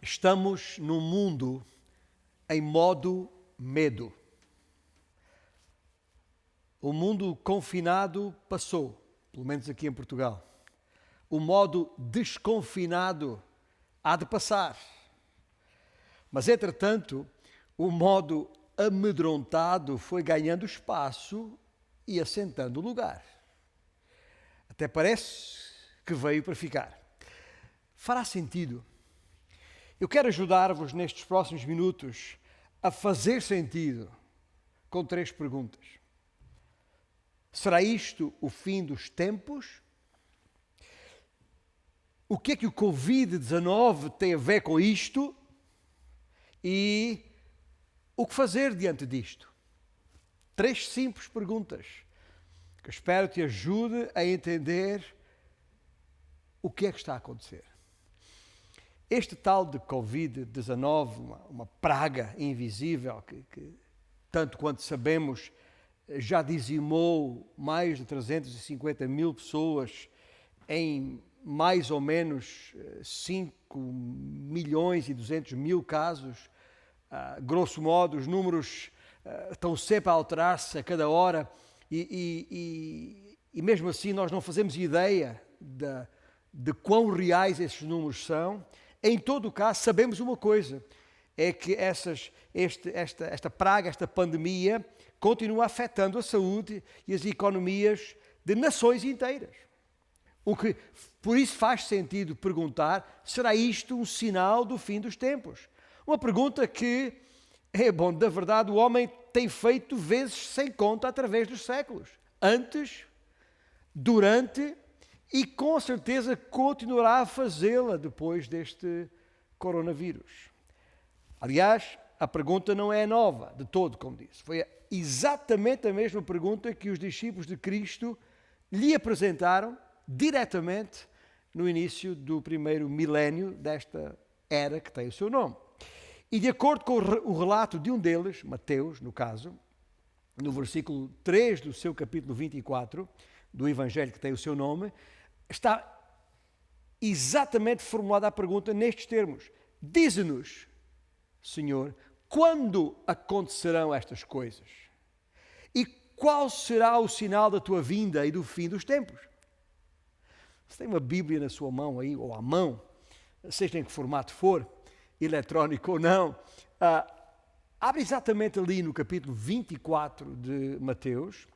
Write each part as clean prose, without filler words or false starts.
Estamos num mundo em modo medo. O mundo confinado passou, pelo menos aqui em Portugal. O modo desconfinado há de passar. Mas, entretanto, o modo amedrontado foi ganhando espaço e assentando lugar. Até parece que veio para ficar. Fará sentido. Eu quero ajudar-vos nestes próximos minutos a fazer sentido com 3 perguntas. Será isto o fim dos tempos? O que é que o Covid-19 tem a ver com isto? E o que fazer diante disto? 3 simples perguntas que eu espero te ajude a entender o que é que está a acontecer. Este tal de Covid-19, uma praga invisível que, tanto quanto sabemos, já dizimou mais de 350 mil pessoas em mais ou menos 5 milhões e 200 mil casos. Grosso modo, os números estão sempre a alterar-se a cada hora e mesmo assim nós não fazemos ideia de quão reais esses números são. Em todo o caso, sabemos uma coisa, é que esta praga, esta pandemia, continua afetando a saúde e as economias de nações inteiras. O que, por isso, faz sentido perguntar, será isto um sinal do fim dos tempos? Uma pergunta que, da verdade, o homem tem feito vezes sem conta através dos séculos. Antes, durante e com certeza continuará a fazê-la depois deste coronavírus. Aliás, a pergunta não é nova de todo, como disse. Foi exatamente a mesma pergunta que os discípulos de Cristo lhe apresentaram diretamente no início do primeiro milénio desta era que tem o seu nome. E de acordo com o relato de um deles, Mateus, no caso, no versículo 3 do seu capítulo 24, do Evangelho que tem o seu nome, está exatamente formulada a pergunta nestes termos. Dize-nos, Senhor, quando acontecerão estas coisas? E qual será o sinal da tua vinda e do fim dos tempos? Se tem uma Bíblia na sua mão aí, ou à mão, seja em que formato for, eletrónico ou não, abre exatamente ali no capítulo 24 de Mateus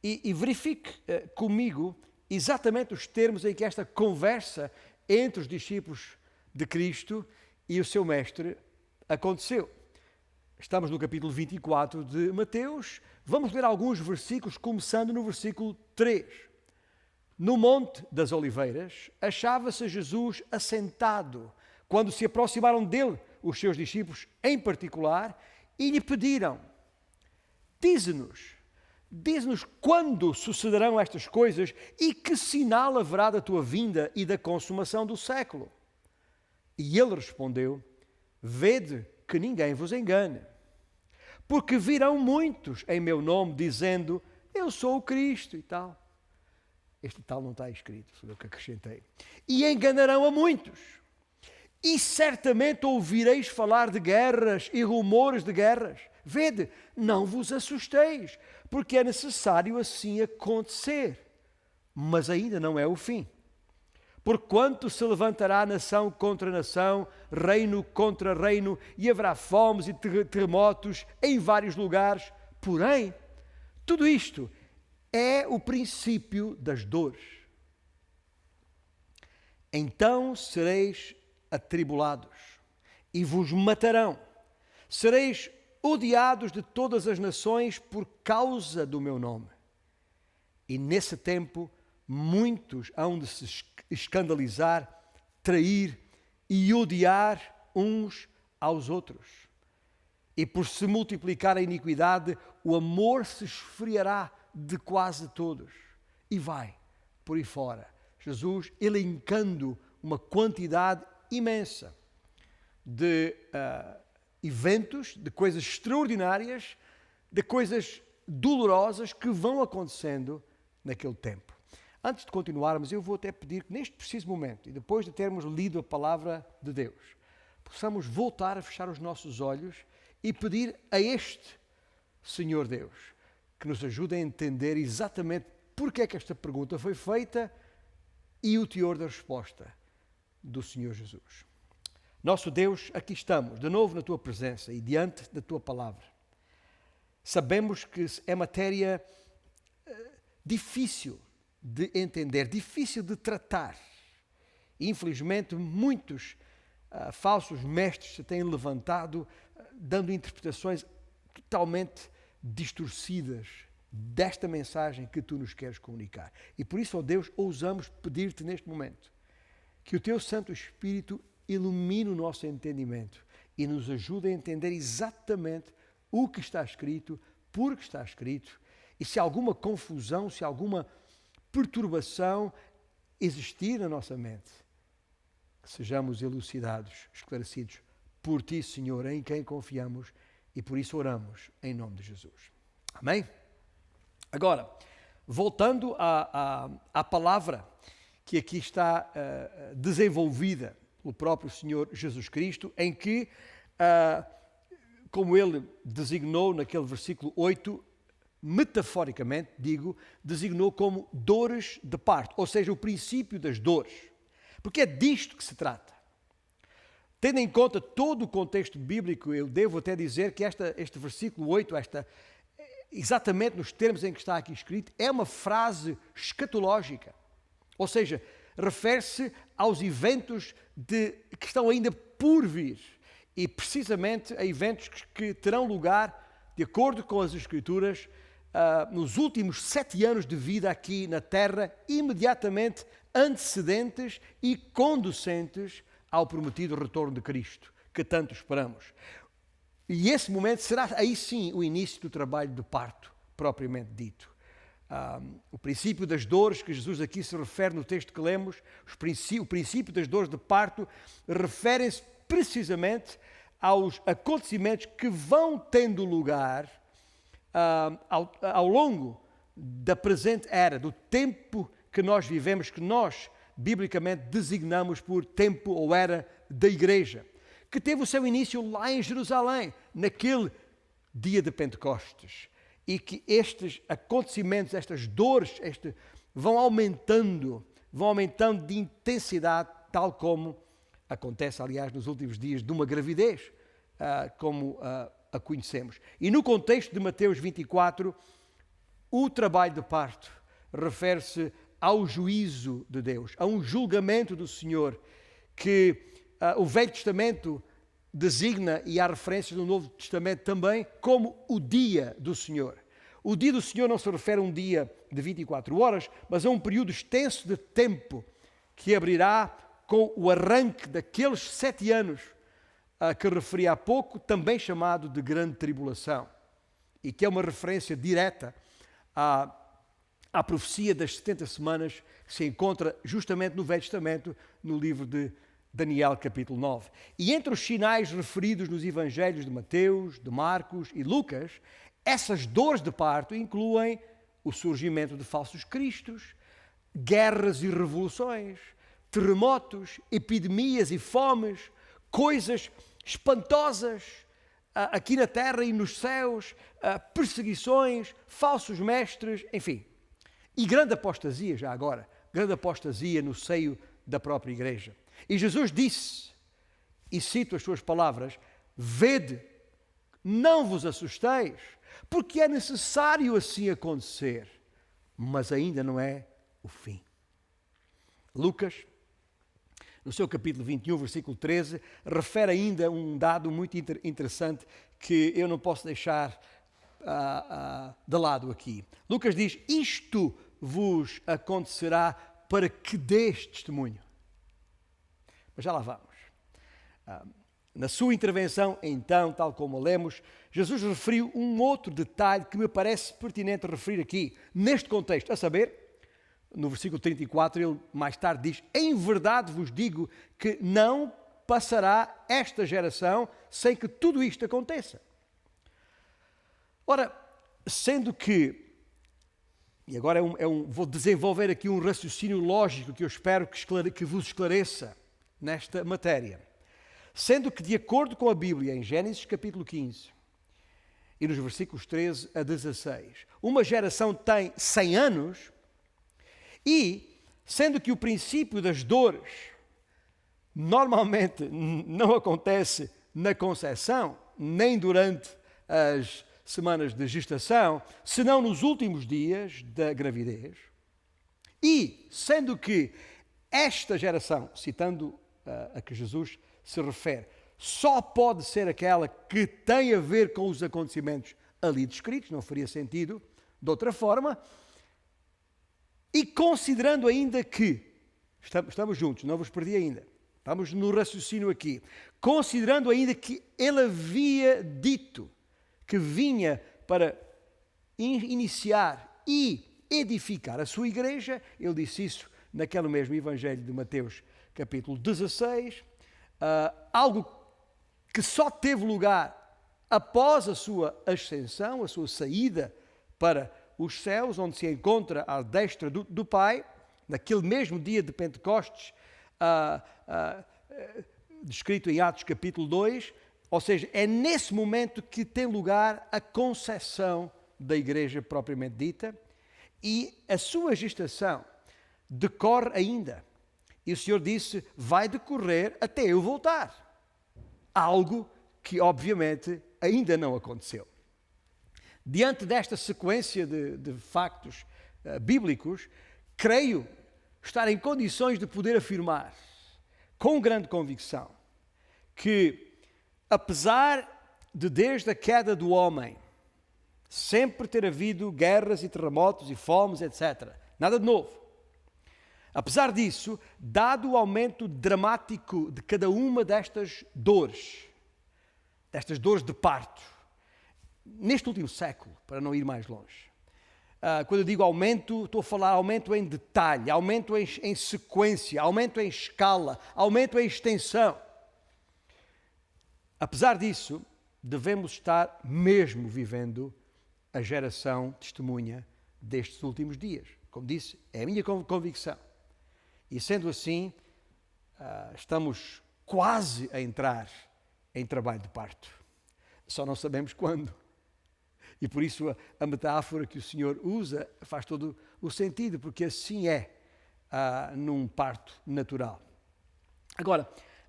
e verifique comigo exatamente os termos em que esta conversa entre os discípulos de Cristo e o seu mestre aconteceu. Estamos no capítulo 24 de Mateus. Vamos ler alguns versículos, começando no versículo 3. No Monte das Oliveiras, achava-se Jesus assentado, quando se aproximaram dele os seus discípulos em particular e lhe pediram: Dize-nos quando sucederão estas coisas e que sinal haverá da tua vinda e da consumação do século. E ele respondeu: Vede que ninguém vos engane, porque virão muitos em meu nome dizendo, eu sou o Cristo e tal. Este tal não está escrito, foi o que acrescentei. E enganarão a muitos. E certamente ouvireis falar de guerras e rumores de guerras. Vede, não vos assusteis, porque é necessário assim acontecer. Mas ainda não é o fim. Porquanto se levantará nação contra nação, reino contra reino, e haverá fomes e terremotos em vários lugares. Porém, tudo isto é o princípio das dores. Então sereis atribulados e vos matarão. Sereis odiados de todas as nações por causa do meu nome. E nesse tempo muitos hão de se escandalizar, trair e odiar uns aos outros. E por se multiplicar a iniquidade, o amor se esfriará de quase todos. E vai por aí fora. Jesus elencando uma quantidade imensa de eventos, de coisas extraordinárias, de coisas dolorosas que vão acontecendo naquele tempo. Antes de continuarmos, eu vou até pedir que neste preciso momento, e depois de termos lido a palavra de Deus, possamos voltar a fechar os nossos olhos e pedir a este Senhor Deus que nos ajude a entender exatamente porque é que esta pergunta foi feita e o teor da resposta do Senhor Jesus. Nosso Deus, aqui estamos, de novo na Tua presença e diante da Tua palavra. Sabemos que é matéria difícil de entender, difícil de tratar. Infelizmente, muitos falsos mestres se têm levantado, dando interpretações totalmente distorcidas desta mensagem que Tu nos queres comunicar. E por isso, ó Deus, ousamos pedir-te neste momento que o Teu Santo Espírito ilumine o nosso entendimento e nos ajude a entender exatamente o que está escrito, por que está escrito, e se alguma confusão, se alguma perturbação existir na nossa mente, que sejamos elucidados, esclarecidos por Ti, Senhor, em quem confiamos, e por isso oramos em nome de Jesus. Amém? Agora, voltando à palavra que aqui está desenvolvida pelo próprio Senhor Jesus Cristo, em que, como Ele designou naquele versículo 8, metaforicamente, designou como dores de parto, ou seja, o princípio das dores. Porque é disto que se trata. Tendo em conta todo o contexto bíblico, eu devo até dizer que este versículo 8, exatamente nos termos em que está aqui escrito, é uma frase escatológica. Ou seja, refere-se aos eventos que estão ainda por vir. E precisamente a eventos que terão lugar, de acordo com as Escrituras, nos últimos 7 anos de vida aqui na Terra, imediatamente antecedentes e conducentes ao prometido retorno de Cristo, que tanto esperamos. E esse momento será aí sim o início do trabalho de parto, propriamente dito. O princípio das dores que Jesus aqui se refere no texto que lemos, o princípio das dores de parto, referem-se precisamente aos acontecimentos que vão tendo lugar ao longo da presente era, do tempo que nós vivemos, que nós, biblicamente, designamos por tempo ou era da Igreja, que teve o seu início lá em Jerusalém, naquele dia de Pentecostes, e que estes acontecimentos, estas dores, vão aumentando de intensidade, tal como acontece, aliás, nos últimos dias de uma gravidez, como a conhecemos. E no contexto de Mateus 24, o trabalho de parto refere-se ao juízo de Deus, a um julgamento do Senhor, que o Velho Testamento designa, e há referências no Novo Testamento também, como o dia do Senhor. O dia do Senhor não se refere a um dia de 24 horas, mas a um período extenso de tempo que abrirá com o arranque daqueles 7 anos que referi há pouco, também chamado de Grande Tribulação, e que é uma referência direta à profecia das 70 semanas que se encontra justamente no Velho Testamento, no livro de Daniel, capítulo 9. E entre os sinais referidos nos evangelhos de Mateus, de Marcos e Lucas, essas dores de parto incluem o surgimento de falsos cristos, guerras e revoluções, terremotos, epidemias e fomes, coisas espantosas aqui na terra e nos céus, perseguições, falsos mestres, enfim. E grande apostasia já agora, grande apostasia no seio da própria igreja. E Jesus disse, e cito as suas palavras, vede, não vos assusteis, porque é necessário assim acontecer, mas ainda não é o fim. Lucas, no seu capítulo 21, versículo 13, refere ainda um dado muito interessante que eu não posso deixar de lado aqui. Lucas diz, isto vos acontecerá para que deis testemunho. Mas já lá vamos. Na sua intervenção, então, tal como lemos, Jesus referiu um outro detalhe que me parece pertinente referir aqui, neste contexto, a saber, no versículo 34, ele mais tarde diz, em verdade vos digo que não passará esta geração sem que tudo isto aconteça. Ora, sendo que, e agora vou desenvolver aqui um raciocínio lógico que eu espero que vos esclareça nesta matéria. Sendo que, de acordo com a Bíblia, em Gênesis capítulo 15, e nos versículos 13 a 16, uma geração tem 100 anos e, sendo que o princípio das dores normalmente não acontece na concepção, nem durante as semanas de gestação, senão nos últimos dias da gravidez, e sendo que esta geração, citando a que Jesus se refere, só pode ser aquela que tem a ver com os acontecimentos ali descritos, não faria sentido de outra forma, e considerando ainda que, estamos juntos, não vos perdi ainda, estamos no raciocínio aqui, considerando ainda que ele havia dito que vinha para iniciar e edificar a sua igreja, ele disse isso naquele mesmo Evangelho de Mateus, capítulo 16, algo que só teve lugar após a sua ascensão, a sua saída para os céus, onde se encontra à destra do Pai, naquele mesmo dia de Pentecostes, descrito em Atos capítulo 2, ou seja, é nesse momento que tem lugar a concepção da igreja propriamente dita, e a sua gestação decorre ainda. E o Senhor disse, vai decorrer até eu voltar. Algo que, obviamente, ainda não aconteceu. Diante desta sequência de factos bíblicos, creio estar em condições de poder afirmar, com grande convicção, que, apesar de desde a queda do homem, sempre ter havido guerras e terremotos e fomes, etc., nada de novo. Apesar disso, dado o aumento dramático de cada uma destas dores de parto, neste último século, para não ir mais longe, quando eu digo aumento, estou a falar aumento em detalhe, aumento em sequência, aumento em escala, aumento em extensão. Apesar disso, devemos estar mesmo vivendo a geração testemunha destes últimos dias. Como disse, é a minha convicção. E sendo assim, estamos quase a entrar em trabalho de parto. Só não sabemos quando. E por isso a metáfora que o Senhor usa faz todo o sentido, porque assim é num parto natural. Agora,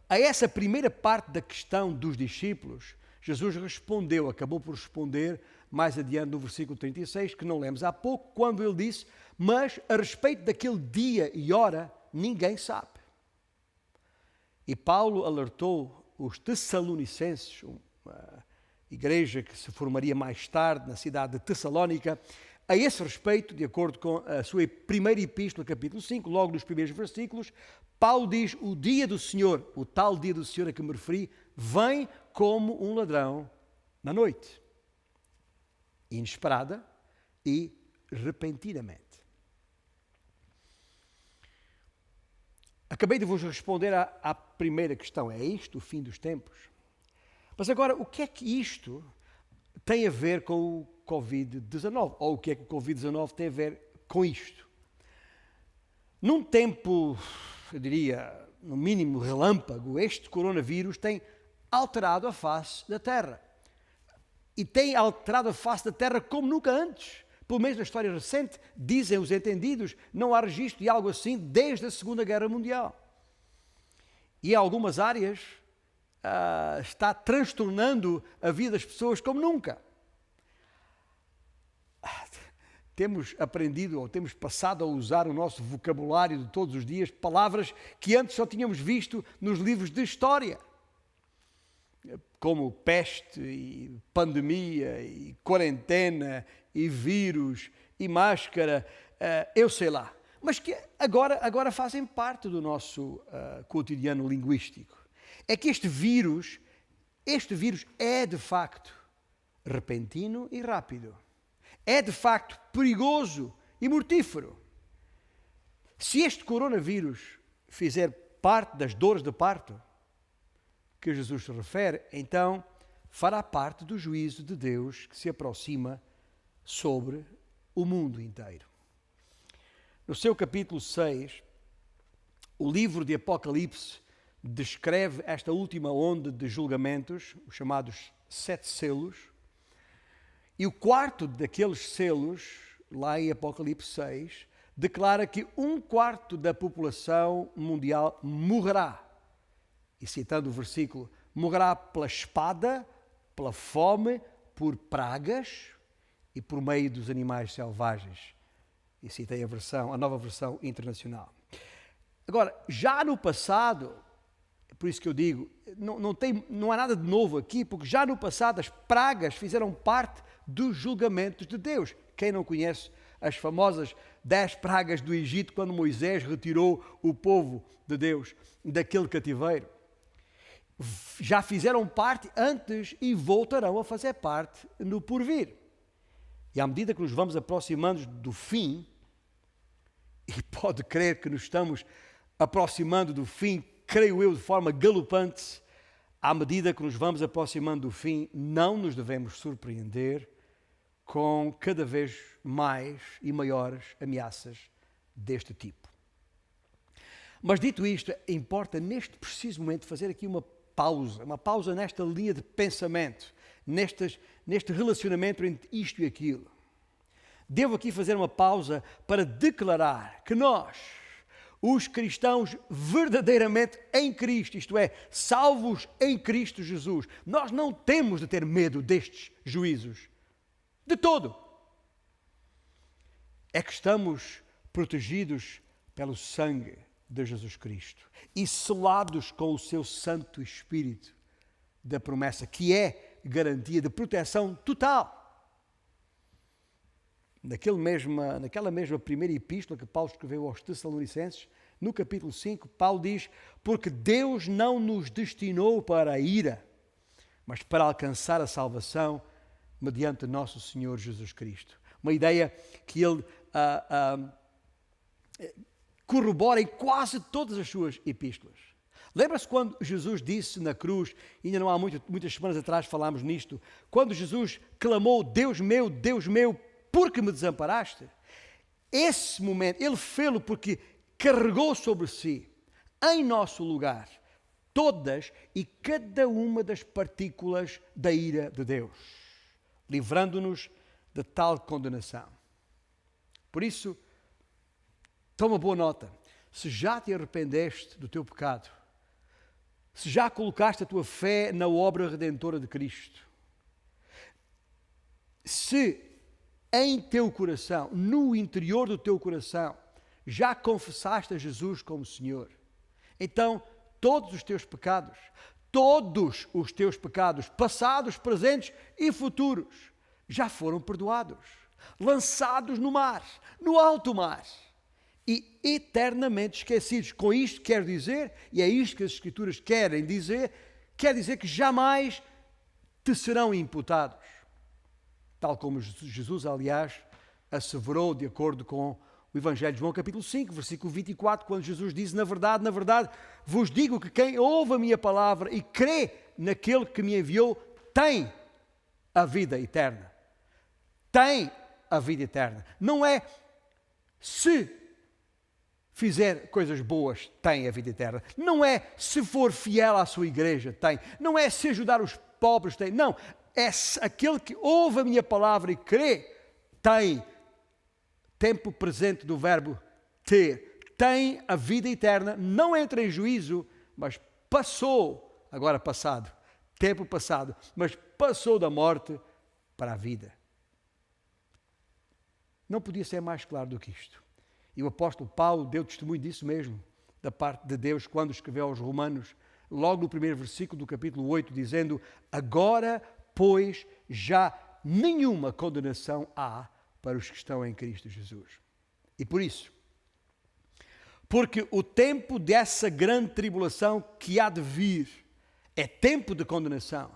a essa primeira parte da questão dos discípulos, Jesus acabou por responder mais adiante no versículo 36, que não lemos há pouco, quando ele disse, mas a respeito daquele dia e hora, ninguém sabe. E Paulo alertou os Tessalonicenses, uma igreja que se formaria mais tarde na cidade de Tessalónica, a esse respeito, de acordo com a sua primeira epístola, capítulo 5, logo nos primeiros versículos, Paulo diz, o dia do Senhor, o tal dia do Senhor a que me referi, vem como um ladrão na noite, inesperada e repentinamente. Acabei de vos responder à primeira questão, é isto o fim dos tempos? Mas agora, o que é que isto tem a ver com o Covid-19? Ou o que é que o Covid-19 tem a ver com isto? Num tempo, eu diria, no mínimo relâmpago, este coronavírus tem alterado a face da Terra. E tem alterado a face da Terra como nunca antes. Pelo menos na história recente, dizem os entendidos, não há registro de algo assim desde a Segunda Guerra Mundial. E em algumas áreas está transtornando a vida das pessoas como nunca. Temos aprendido ou temos passado a usar o nosso vocabulário de todos os dias, palavras que antes só tínhamos visto nos livros de história, como peste e pandemia e quarentena e vírus e máscara, eu sei lá, mas que agora fazem parte do nosso cotidiano linguístico. É que este vírus é de facto repentino e rápido. É de facto perigoso e mortífero. Se este coronavírus fizer parte das dores de parto que Jesus se refere, então fará parte do juízo de Deus que se aproxima sobre o mundo inteiro. No seu capítulo 6, o livro de Apocalipse descreve esta última onda de julgamentos, os chamados 7 selos, e o quarto daqueles selos, lá em Apocalipse 6, declara que 1/4 da população mundial morrerá. E citando o versículo, morrerá pela espada, pela fome, por pragas e por meio dos animais selvagens. E citei a nova versão internacional. Agora, já no passado, por isso que eu digo, não há nada de novo aqui, porque já no passado as pragas fizeram parte dos julgamentos de Deus. Quem não conhece as famosas 10 pragas do Egito, quando Moisés retirou o povo de Deus daquele cativeiro? Já fizeram parte antes e voltarão a fazer parte no porvir. E à medida que nos vamos aproximando do fim, e pode crer que nos estamos aproximando do fim, creio eu, de forma galopante, à medida que nos vamos aproximando do fim, não nos devemos surpreender com cada vez mais e maiores ameaças deste tipo. Mas dito isto, importa neste preciso momento fazer aqui uma pausa nesta linha de pensamento, neste relacionamento entre isto e aquilo. Devo aqui fazer uma pausa para declarar que nós, os cristãos verdadeiramente em Cristo, isto é, salvos em Cristo Jesus, nós não temos de ter medo destes juízos, de todo. É que estamos protegidos pelo sangue de Jesus Cristo e selados com o seu Santo Espírito da promessa, que é garantia de proteção total. Naquela mesma primeira epístola que Paulo escreveu aos Tessalonicenses, no capítulo 5, Paulo diz: porque Deus não nos destinou para a ira, mas para alcançar a salvação mediante nosso Senhor Jesus Cristo. Uma ideia que ele corrobora em quase todas as suas epístolas. Lembra-se quando Jesus disse na cruz, ainda não há muitas semanas atrás falámos nisto, quando Jesus clamou: Deus meu, por que me desamparaste? Esse momento, ele fê-lo porque carregou sobre si, em nosso lugar, todas e cada uma das partículas da ira de Deus, livrando-nos de tal condenação. Por isso, toma boa nota. Se já te arrependeste do teu pecado, se já colocaste a tua fé na obra redentora de Cristo, se em teu coração, no interior do teu coração, já confessaste a Jesus como Senhor, então todos os teus pecados, passados, presentes e futuros, já foram perdoados, lançados no mar, no alto mar, e eternamente esquecidos. Com isto quer dizer, e é isto que as Escrituras querem dizer, quer dizer que jamais te serão imputados. Tal como Jesus, aliás, asseverou de acordo com o Evangelho de João, capítulo 5, versículo 24, quando Jesus diz: na verdade, vos digo que quem ouve a minha palavra e crê naquele que me enviou, tem a vida eterna. Tem a vida eterna. Não é se fizer coisas boas, tem a vida eterna. Não é se for fiel à sua igreja, tem. Não é se ajudar os pobres, tem. Não, é aquele que ouve a minha palavra e crê, tem. Tempo presente do verbo ter. Tem a vida eterna, não entra em juízo, mas passou, agora passado, tempo passado, mas passou da morte para a vida. Não podia ser mais claro do que isto. E o apóstolo Paulo deu testemunho disso mesmo, da parte de Deus, quando escreveu aos Romanos, logo no primeiro versículo do capítulo 8, dizendo: agora, pois, já nenhuma condenação há para os que estão em Cristo Jesus. E por isso, porque o tempo dessa grande tribulação que há de vir é tempo de condenação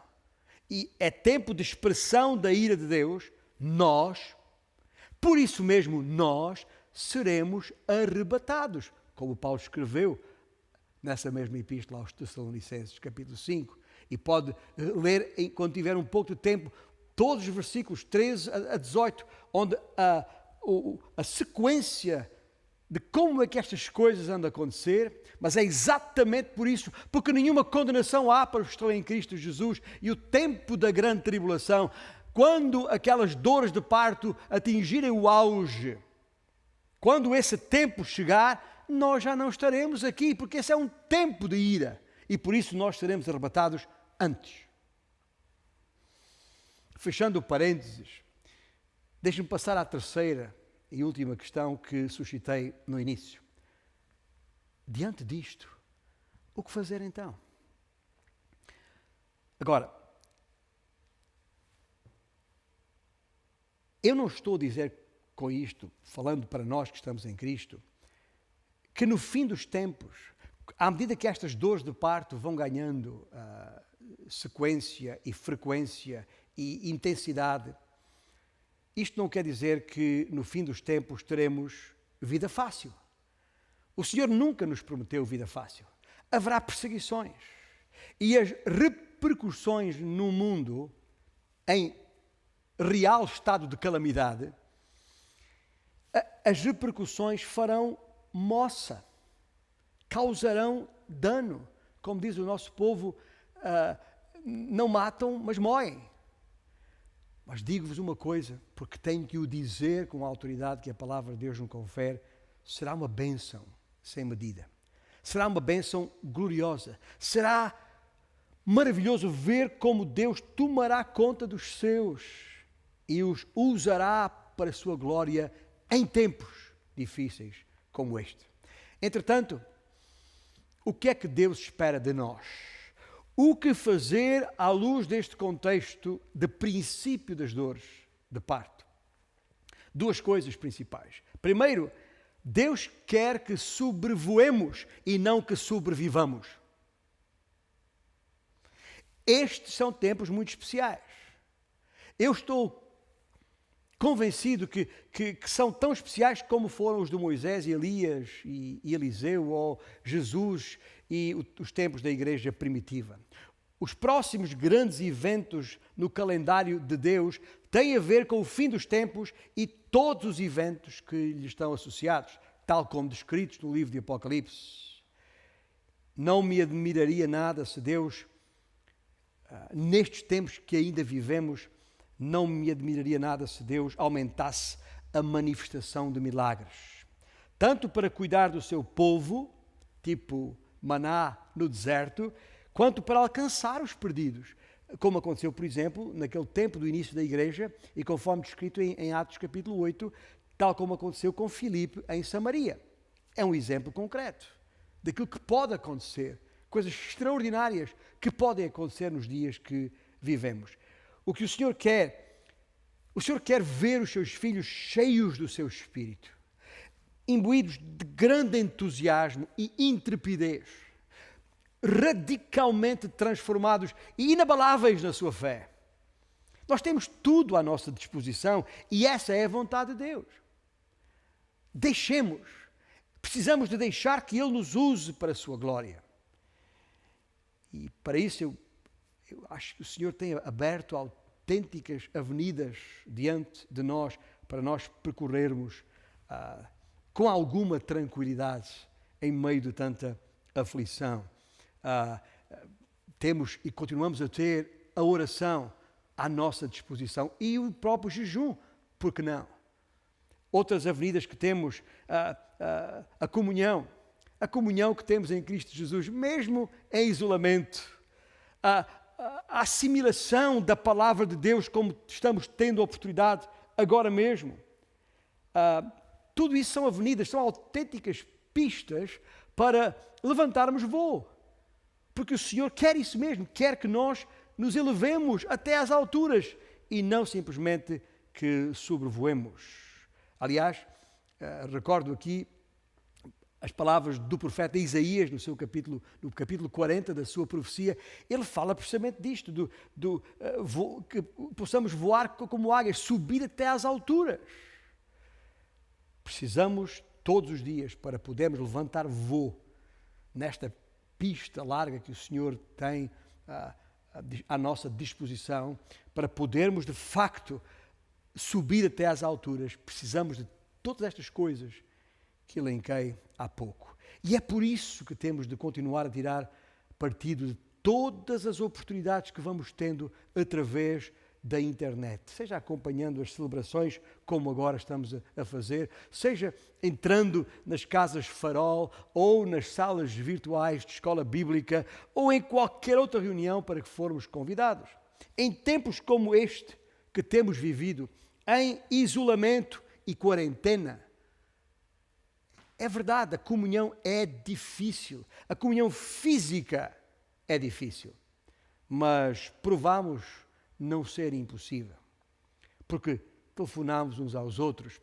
e é tempo de expressão da ira de Deus, por isso mesmo nós seremos arrebatados, como Paulo escreveu nessa mesma epístola aos Tessalonicenses, capítulo 5, e pode ler, quando tiver um pouco de tempo, todos os versículos 13 a 18, onde a sequência de como é que estas coisas andam a acontecer, mas é exatamente por isso, porque nenhuma condenação há para os que estão em Cristo Jesus, e o tempo da grande tribulação, quando aquelas dores de parto atingirem o auge, quando esse tempo chegar, nós já não estaremos aqui, porque esse é um tempo de ira, e por isso nós seremos arrebatados antes. Fechando o parênteses, deixe-me passar à terceira e última questão que suscitei no início. Diante disto, o que fazer então? Agora, eu não estou a dizer com isto, falando para nós que estamos em Cristo, que no fim dos tempos, à medida que estas dores de parto vão ganhando sequência e frequência e intensidade, isto não quer dizer que no fim dos tempos teremos vida fácil. O Senhor nunca nos prometeu vida fácil. Haverá perseguições. E as repercussões no mundo, em real estado de calamidade, as repercussões farão moça, causarão dano. Como diz o nosso povo, não matam, mas moem. Mas digo-vos uma coisa, porque tenho que o dizer com a autoridade que a palavra de Deus nos confere, será uma bênção sem medida. Será uma bênção gloriosa. Será maravilhoso ver como Deus tomará conta dos seus e os usará para a sua glória em tempos difíceis como este. Entretanto, o que é que Deus espera de nós? O que fazer à luz deste contexto de princípio das dores de parto? Duas coisas principais. Primeiro, Deus quer que sobrevoemos e não que sobrevivamos. Estes são tempos muito especiais. Eu estou convencido que são tão especiais como foram os de Moisés e Elias e Eliseu, ou Jesus e os tempos da igreja primitiva. Os próximos grandes eventos no calendário de Deus têm a ver com o fim dos tempos e todos os eventos que lhe estão associados, tal como descritos no livro de Apocalipse. Não me admiraria nada se Deus, nestes tempos que ainda vivemos, não me admiraria nada se Deus aumentasse a manifestação de milagres. Tanto para cuidar do seu povo, tipo maná no deserto, quanto para alcançar os perdidos. Como aconteceu, por exemplo, naquele tempo do início da igreja, e conforme descrito em Atos capítulo 8, tal como aconteceu com Filipe em Samaria. É um exemplo concreto daquilo que pode acontecer, coisas extraordinárias que podem acontecer nos dias que vivemos. O que o Senhor quer ver os seus filhos cheios do seu espírito, imbuídos de grande entusiasmo e intrepidez, radicalmente transformados e inabaláveis na sua fé. Nós temos tudo à nossa disposição e essa é a vontade de Deus. Deixemos, precisamos de deixar que Ele nos use para a sua glória. E para isso eu acho que o Senhor tem aberto autênticas avenidas diante de nós para nós percorrermos com alguma tranquilidade em meio de tanta aflição. Temos e continuamos a ter a oração à nossa disposição e o próprio jejum, por que não? Outras avenidas que temos, a comunhão que temos em Cristo Jesus, mesmo em isolamento, a assimilação da palavra de Deus como estamos tendo a oportunidade agora mesmo. Tudo isso são avenidas, são autênticas pistas para levantarmos voo. Porque o Senhor quer isso mesmo, quer que nós nos elevemos até às alturas e não simplesmente que sobrevoemos. Aliás, recordo aqui as palavras do profeta Isaías no capítulo 40 da sua profecia. Ele fala precisamente disto, que possamos voar como águias, subir até às alturas. Precisamos todos os dias para podermos levantar voo nesta pista larga que o Senhor tem à nossa disposição, para podermos de facto subir até às alturas. Precisamos de todas estas coisas que elenquei há pouco. E é por isso que temos de continuar a tirar partido de todas as oportunidades que vamos tendo através da internet, seja acompanhando as celebrações, como agora estamos a fazer, seja entrando nas casas farol ou nas salas virtuais de escola bíblica ou em qualquer outra reunião para que formos convidados. Em tempos como este que temos vivido, em isolamento e quarentena, é verdade, a comunhão é difícil, a comunhão física é difícil, mas provamos não ser impossível, porque telefonamos uns aos outros,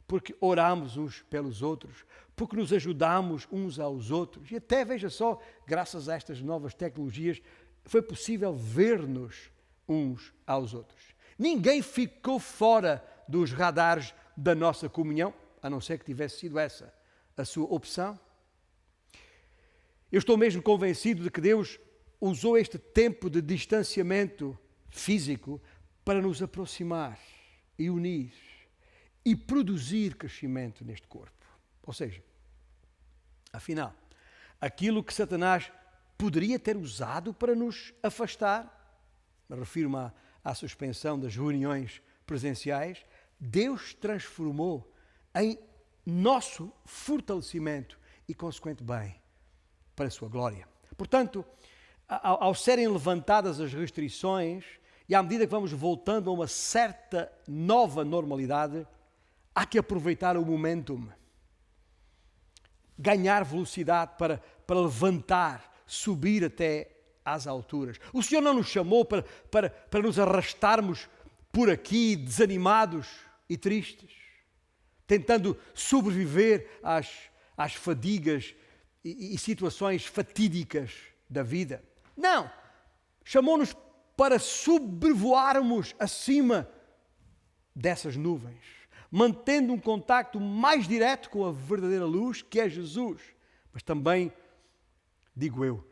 porque oramos uns pelos outros, porque nos ajudamos uns aos outros e até, veja só, graças a estas novas tecnologias, foi possível ver-nos uns aos outros. Ninguém ficou fora dos radares da nossa comunhão, a não ser que tivesse sido essa a sua opção. Eu estou mesmo convencido de que Deus usou este tempo de distanciamento físico para nos aproximar e unir e produzir crescimento neste corpo. Ou seja, afinal, aquilo que Satanás poderia ter usado para nos afastar, refiro-me à suspensão das reuniões presenciais, Deus transformou em nosso fortalecimento e, consequente bem, para a sua glória. Portanto, ao serem levantadas as restrições e à medida que vamos voltando a uma certa nova normalidade, há que aproveitar o momentum, ganhar velocidade para levantar, subir até às alturas. O Senhor não nos chamou para nos arrastarmos por aqui desanimados e tristes, tentando sobreviver às fadigas e situações fatídicas da vida. Não! Chamou-nos para sobrevoarmos acima dessas nuvens, mantendo um contacto mais direto com a verdadeira luz, que é Jesus. Mas também, digo eu,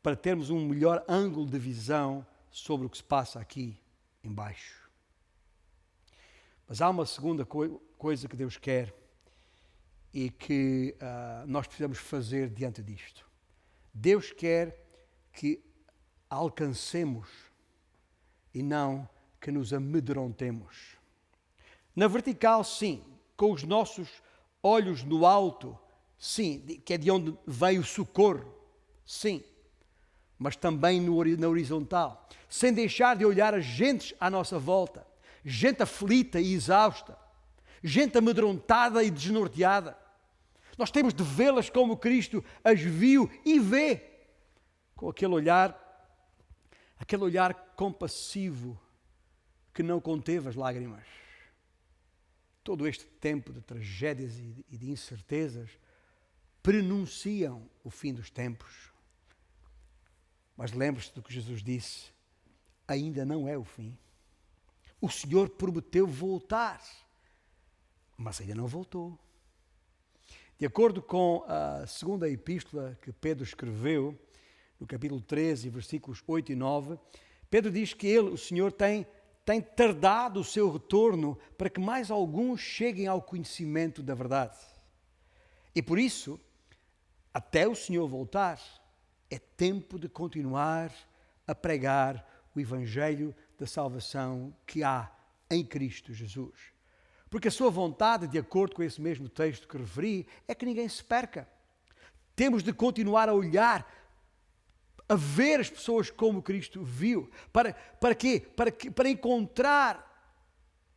para termos um melhor ângulo de visão sobre o que se passa aqui embaixo. Mas há uma segunda coisa que Deus quer e que nós precisamos fazer diante disto. Deus quer que alcancemos e não que nos amedrontemos. Na vertical, sim, com os nossos olhos no alto, sim, que é de onde vem o socorro, sim, mas também na horizontal, sem deixar de olhar as gentes à nossa volta, gente aflita e exausta, gente amedrontada e desnorteada. Nós temos de vê-las como Cristo as viu e vê, com aquele olhar compassivo que não conteve as lágrimas. Todo este tempo de tragédias e de incertezas prenunciam o fim dos tempos. Mas lembre-se do que Jesus disse, ainda não é o fim. O Senhor prometeu voltar, mas ainda não voltou. De acordo com a segunda epístola que Pedro escreveu, no capítulo 13, versículos 8 e 9, Pedro diz que ele, o Senhor, tem tardado o seu retorno para que mais alguns cheguem ao conhecimento da verdade. E por isso, até o Senhor voltar, é tempo de continuar a pregar o Evangelho da salvação que há em Cristo Jesus. Porque a sua vontade, de acordo com esse mesmo texto que referi, é que ninguém se perca. Temos de continuar a olhar, a ver as pessoas como Cristo viu. Para quê? Para encontrar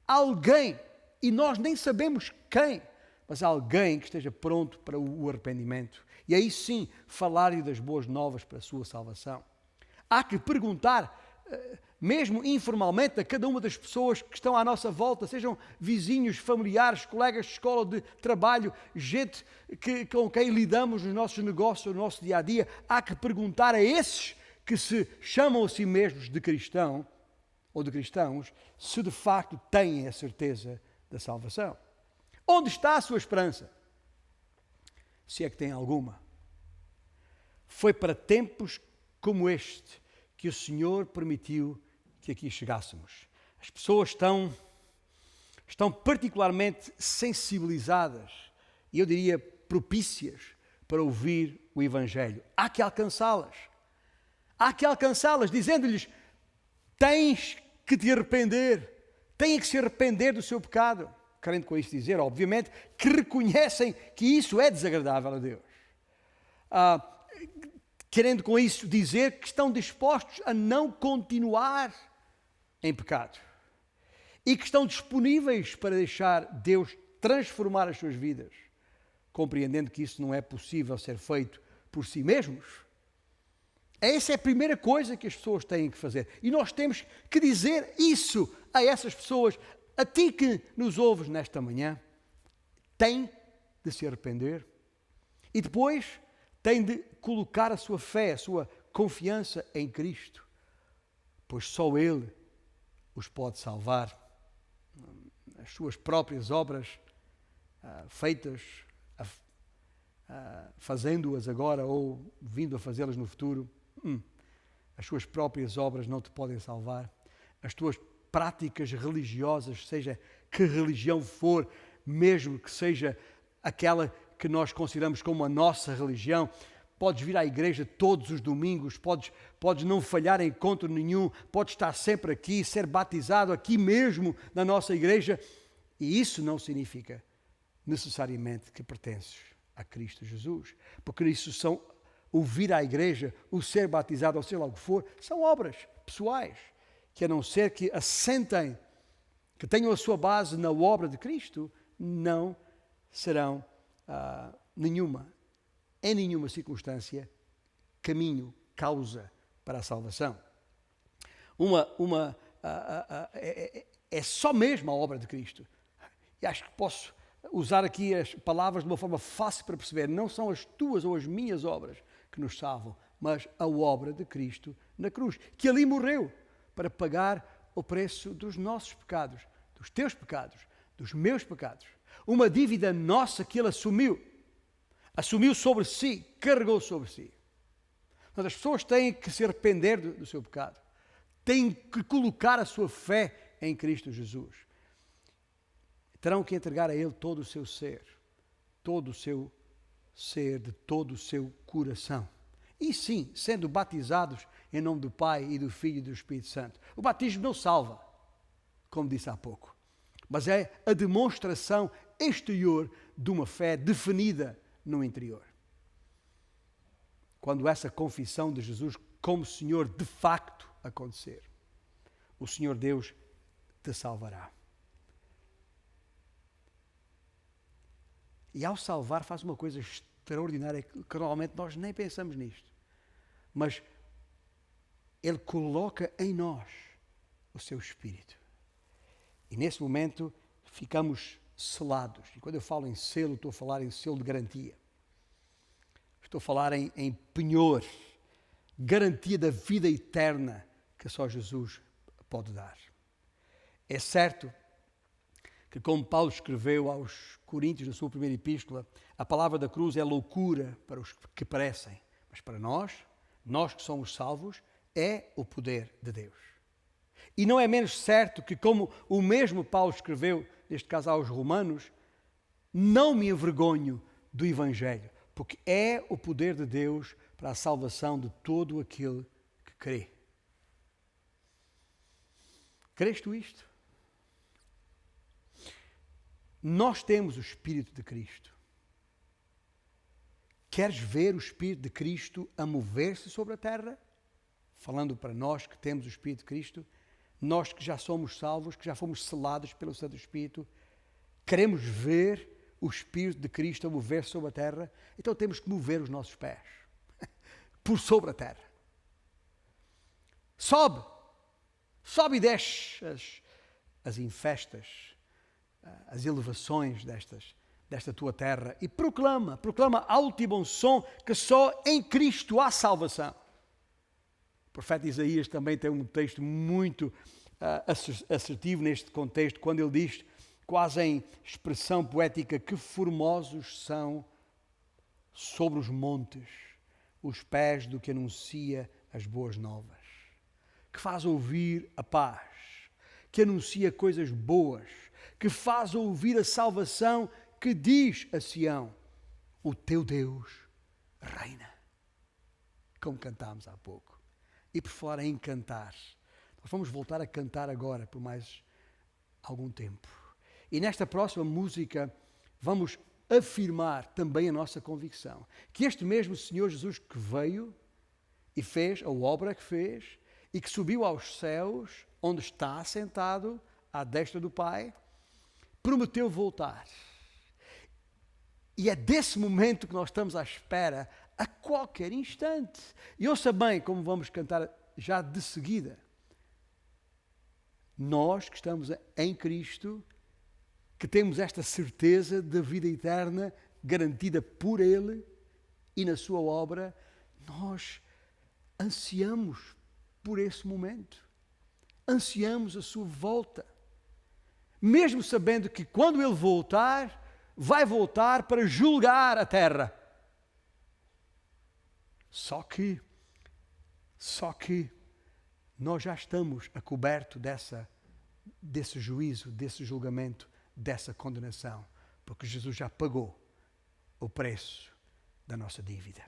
alguém, e nós nem sabemos quem, mas alguém que esteja pronto para o arrependimento. E aí sim, falar-lhe das boas novas para a sua salvação. Há que perguntar, mesmo informalmente, a cada uma das pessoas que estão à nossa volta, sejam vizinhos, familiares, colegas de escola, de trabalho, gente com quem lidamos nos nossos negócios, no nosso dia-a-dia, há que perguntar a esses que se chamam a si mesmos de cristão ou de cristãos, se de facto têm a certeza da salvação. Onde está a sua esperança? Se é que tem alguma. Foi para tempos como este que o Senhor permitiu que aqui chegássemos. As pessoas estão particularmente sensibilizadas e eu diria propícias para ouvir o Evangelho. Há que alcançá-las. Há que alcançá-las, dizendo-lhes: tens que te arrepender, têm que se arrepender do seu pecado. Querendo com isso dizer, obviamente, que reconhecem que isso é desagradável a Deus. Querendo com isso dizer que estão dispostos a não continuar em pecado. E que estão disponíveis para deixar Deus transformar as suas vidas, compreendendo que isso não é possível ser feito por si mesmos. Essa é a primeira coisa que as pessoas têm que fazer. E nós temos que dizer isso a essas pessoas. A ti que nos ouves nesta manhã, tem de se arrepender. E depois tem de colocar a sua fé, a sua confiança em Cristo. Pois só Ele os pode salvar. As suas próprias obras feitas, fazendo-as agora ou vindo a fazê-las no futuro, as suas próprias obras não te podem salvar. As tuas práticas religiosas, seja que religião for, mesmo que seja aquela que nós consideramos como a nossa religião, podes vir à igreja todos os domingos, podes não falhar em encontro nenhum, podes estar sempre aqui, ser batizado aqui mesmo na nossa igreja, e isso não significa necessariamente que pertences a Cristo Jesus, porque isso são o vir à igreja, o ser batizado, ou seja lá o que for, são obras pessoais, que a não ser que assentem, que tenham a sua base na obra de Cristo, não serão em nenhuma circunstância, caminho, causa para a salvação. É só mesmo a obra de Cristo. E acho que posso usar aqui as palavras de uma forma fácil para perceber. Não são as tuas ou as minhas obras que nos salvam, mas a obra de Cristo na cruz, que ali morreu para pagar o preço dos nossos pecados, dos teus pecados, dos meus pecados. Uma dívida nossa que Ele assumiu sobre si, carregou sobre si. Mas as pessoas têm que se arrepender do seu pecado, têm que colocar a sua fé em Cristo Jesus. Terão que entregar a Ele todo o seu ser, de todo o seu coração. E sim, sendo batizados em nome do Pai e do Filho e do Espírito Santo. O batismo não salva, como disse há pouco, mas é a demonstração exterior de uma fé definida no interior. Quando essa confissão de Jesus como Senhor de facto acontecer, o Senhor Deus te salvará. E ao salvar faz uma coisa extraordinária que normalmente nós nem pensamos nisto. Mas Ele coloca em nós o seu Espírito. E nesse momento ficamos selados. E quando eu falo em selo, estou a falar em selo de garantia. Estou a falar em penhor, garantia da vida eterna que só Jesus pode dar. É certo que, como Paulo escreveu aos Coríntios na sua primeira epístola, a palavra da cruz é loucura para os que perecem, mas para nós que somos salvos, é o poder de Deus. E não é menos certo que, como o mesmo Paulo escreveu, neste caso aos Romanos, não me envergonho do Evangelho, porque é o poder de Deus para a salvação de todo aquele que crê. Crês tu isto? Nós temos o Espírito de Cristo. Queres ver o Espírito de Cristo a mover-se sobre a terra? Falando para nós que temos o Espírito de Cristo, nós que já somos salvos, que já fomos selados pelo Santo Espírito, queremos ver o Espírito de Cristo a mover-se sobre a terra, então temos que mover os nossos pés por sobre a terra. Sobe e desce as infestas, as elevações desta tua terra e proclama alto e bom som que só em Cristo há salvação. O profeta Isaías também tem um texto muito assertivo neste contexto, quando ele diz, quase em expressão poética, que formosos são sobre os montes os pés do que anuncia as boas novas, que faz ouvir a paz, que anuncia coisas boas, que faz ouvir a salvação que diz a Sião: o teu Deus reina. Como cantámos há pouco. E por falar em cantar, nós vamos voltar a cantar agora por mais algum tempo. E nesta próxima música vamos afirmar também a nossa convicção que este mesmo Senhor Jesus que veio e fez a obra que fez e que subiu aos céus, onde está sentado à destra do Pai, prometeu voltar. E é desse momento que nós estamos à espera a qualquer instante. E ouça bem como vamos cantar já de seguida. Nós que estamos em Cristo, que temos esta certeza da vida eterna garantida por Ele e na sua obra, nós ansiamos por esse momento. Ansiamos a sua volta. Mesmo sabendo que quando Ele voltar, vai voltar para julgar a terra. Só que nós já estamos a coberto desse juízo, desse julgamento, dessa condenação, porque Jesus já pagou o preço da nossa dívida.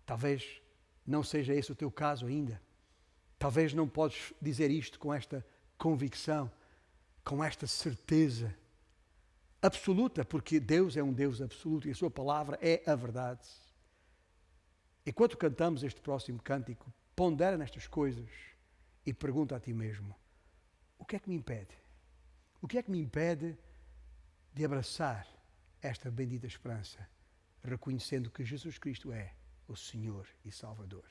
Talvez não seja esse o teu caso ainda. Talvez não podes dizer isto com esta convicção, com esta certeza absoluta, porque Deus é um Deus absoluto e a sua palavra é a verdade. Enquanto cantamos este próximo cântico, pondera nestas coisas e pergunta a ti mesmo: o que é que me impede? O que é que me impede de abraçar esta bendita esperança, reconhecendo que Jesus Cristo é o Senhor e Salvador?